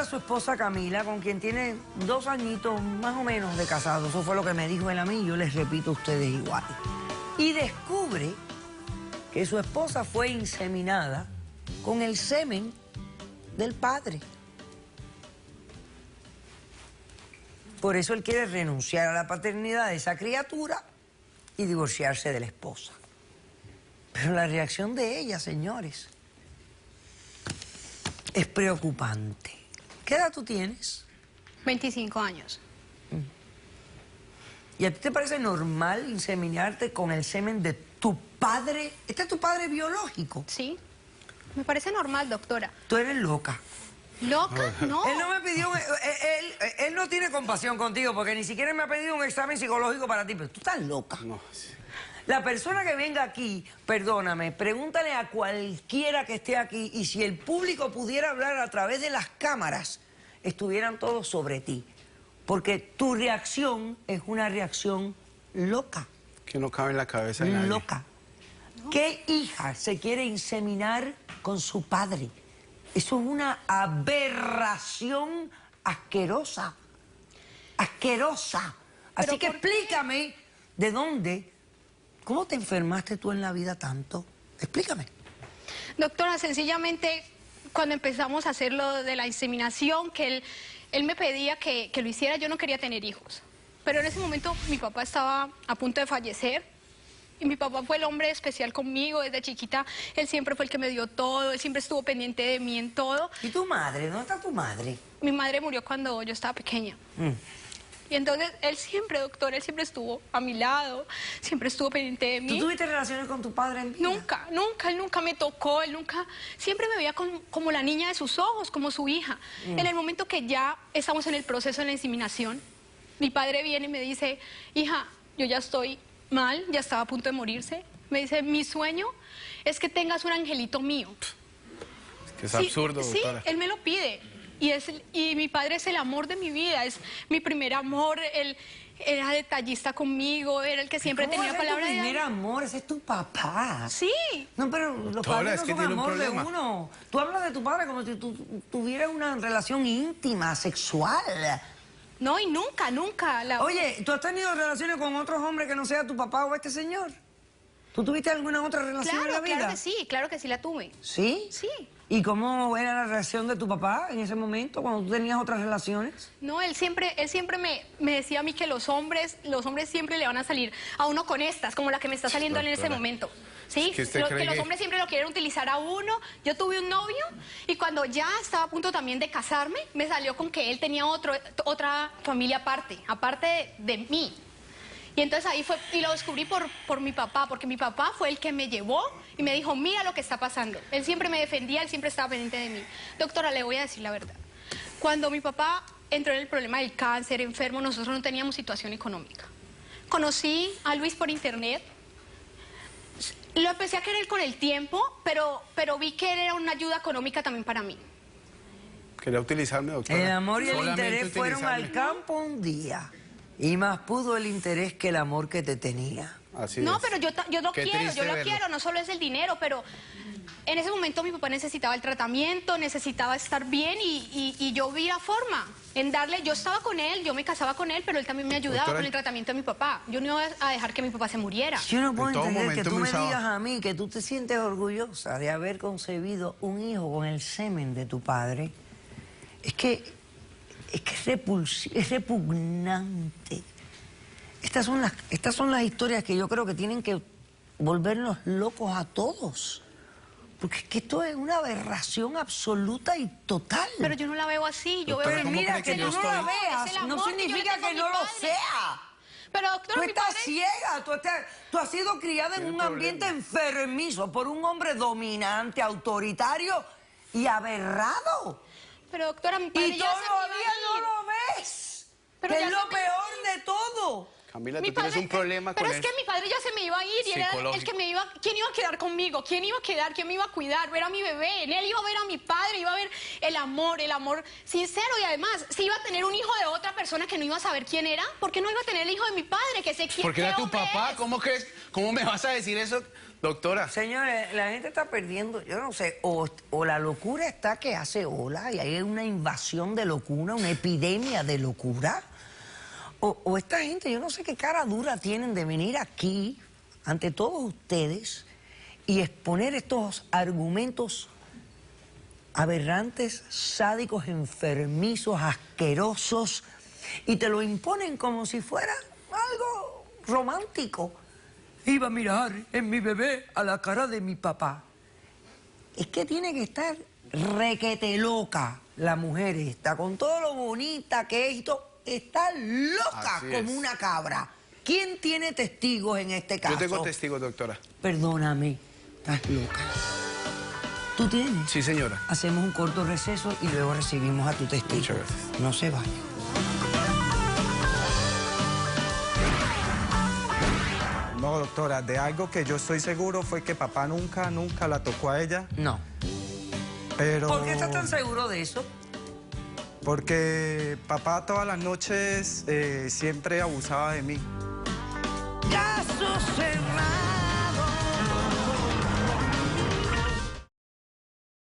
a su esposa Camila, con quien tiene 2 añitos más o menos de casado. Eso fue lo que me dijo él a mí, yo les repito a ustedes igual. Y descubre que su esposa fue inseminada con el semen del padre. Por eso él quiere renunciar a la paternidad de esa criatura y divorciarse de la esposa. Pero la reacción de ella, señores, es preocupante. ¿Qué edad tú tienes? 25 años. ¿Y a ti te parece normal inseminarte con el semen de tu padre? ¿Este es tu padre biológico? Sí. Me parece normal, doctora. Tú eres loca. ¿Loca? No. Él no me pidió... Él no tiene compasión contigo porque ni siquiera me ha pedido un examen psicológico para ti, pero tú estás loca. No, sí. La persona que venga aquí, perdóname, pregúntale a cualquiera que esté aquí y si el público pudiera hablar a través de las cámaras, estuvieran todos sobre ti. Porque tu reacción es una reacción loca. Que no cabe en la cabeza de nadie. Loca. No. ¿Qué hija se quiere inseminar con su padre? Eso es una aberración asquerosa. Asquerosa. Así que explícame de dónde... ¿Cómo te enfermaste tú en la vida tanto? Explícame. Doctora, sencillamente, cuando empezamos a hacer lo de la inseminación, que él me pedía que lo hiciera, yo no quería tener hijos. Pero en ese momento mi papá estaba a punto de fallecer. Y mi papá fue el hombre especial conmigo desde chiquita. Él siempre fue el que me dio todo, él siempre estuvo pendiente de mí en todo. ¿Y tu madre? ¿Dónde está tu madre? Mi madre murió cuando yo estaba pequeña. Y entonces él siempre, doctor, él siempre estuvo a mi lado, siempre estuvo pendiente de mí. ¿Tú tuviste relaciones con tu padre en vida? Nunca, nunca, él nunca me tocó, él nunca, siempre me veía como la niña de sus ojos, como su hija. En el momento que ya estamos en el proceso de la inseminación, mi padre viene y me dice, hija, yo ya estoy mal, ya estaba a punto de morirse. Me dice, mi sueño es que tengas un angelito mío. Es que es absurdo, doctora. Sí, él me lo pide. Y mi padre es el amor de mi vida, es mi primer amor, él era detallista conmigo, era el que siempre tenía palabra de... ¿Cómo es tu primer amor? Ese es tu papá. Sí. No, pero los padres no son amor de uno. Tú hablas de tu padre como si tú tuvieras una relación íntima, sexual. No, y nunca, nunca. Oye, ¿tú has tenido relaciones con otros hombres que no sea tu papá o este señor? ¿Tú tuviste alguna otra relación en la vida? Claro que sí la tuve. ¿Sí? Sí. ¿Y cómo era la reacción de tu papá en ese momento, cuando tú tenías otras relaciones? No, él siempre me decía a mí que los hombres siempre le van a salir a uno con estas, como la que me está saliendo en ese momento. ¿Sí? Es que los hombres siempre lo quieren utilizar a uno. Yo tuve un novio y cuando ya estaba a punto también de casarme, me salió con que él tenía otra familia aparte de mí. Y entonces ahí fue, y lo descubrí por mi papá, porque mi papá fue el que me llevó y me dijo, mira lo que está pasando. Él siempre me defendía, él siempre estaba pendiente de mí. Doctora, le voy a decir la verdad. Cuando mi papá entró en el problema del cáncer, enfermo, nosotros no teníamos situación económica. Conocí a Luis por internet. Lo empecé a querer con el tiempo, pero vi que él era una ayuda económica también para mí. Quería utilizarme, doctora. El amor y el interés fueron al campo un día. Y más pudo el interés que el amor que te tenía. Así no, es. pero yo lo quiero, no solo es el dinero, pero en ese momento mi papá necesitaba el tratamiento, necesitaba estar bien y yo vi la forma en darle, yo estaba con él, yo me casaba con él, pero él también me ayudaba, doctora, con el tratamiento de mi papá. Yo no iba a dejar que mi papá se muriera. Yo no puedo entender que tú me digas a mí que tú te sientes orgullosa de haber concebido un hijo con el semen de tu padre. Es que es repugnante. Estas son las historias que yo creo que tienen que volvernos locos a todos. Porque es que esto es una aberración absoluta y total. Pero yo no la veo así. Yo Pero veo mira, que tú no la veas no significa que no lo sea. Pero doctora, tú estás ciega, tú has sido criada en un ambiente enfermizo por un hombre dominante, autoritario y aberrado. Pero doctora, mi padre y todavía no lo ves. Pero que es lo peor de todo. Camila, Mi tú tienes padre- un problema pero con es que mi padre ya se me iba a ir y era el Psicológico. que me iba... ¿Quién iba a quedar conmigo? ¿Quién iba a quedar? ¿Quién me iba a cuidar? Ver a mi bebé. Él iba a ver a mi padre, iba a ver el amor sincero. Y además, si iba a tener un hijo de otra persona que no iba a saber quién era, ¿por qué no iba a tener el hijo de mi padre? Que sé quién Porque era qué tu hombre papá. es? ¿Cómo crees? ¿Cómo me vas a decir eso, doctora? Señores, la gente está perdiendo, yo no sé, o la locura está que hace ola y hay una invasión de locura, una epidemia de locura, o esta gente, yo no sé qué cara dura tienen de venir aquí ante todos ustedes y exponer estos argumentos aberrantes, sádicos, enfermizos, asquerosos, y te lo imponen como si fuera algo romántico. Iba a mirar en mi bebé a la cara de mi papá. Es que tiene que estar requete loca la mujer esta, con todo lo bonita que es y todo. Está loca Así como es. una cabra. ¿Quién tiene testigos en este caso? Yo tengo testigos, doctora. Perdóname, estás loca. ¿Tú tienes? Sí, señora. Hacemos un corto receso y luego recibimos a tu testigo. Muchas gracias. No se vaya. No, doctora, de algo que yo estoy seguro fue que papá nunca la tocó a ella, No. pero... ¿Por qué estás tan seguro de eso? Porque papá todas las noches siempre abusaba de mí.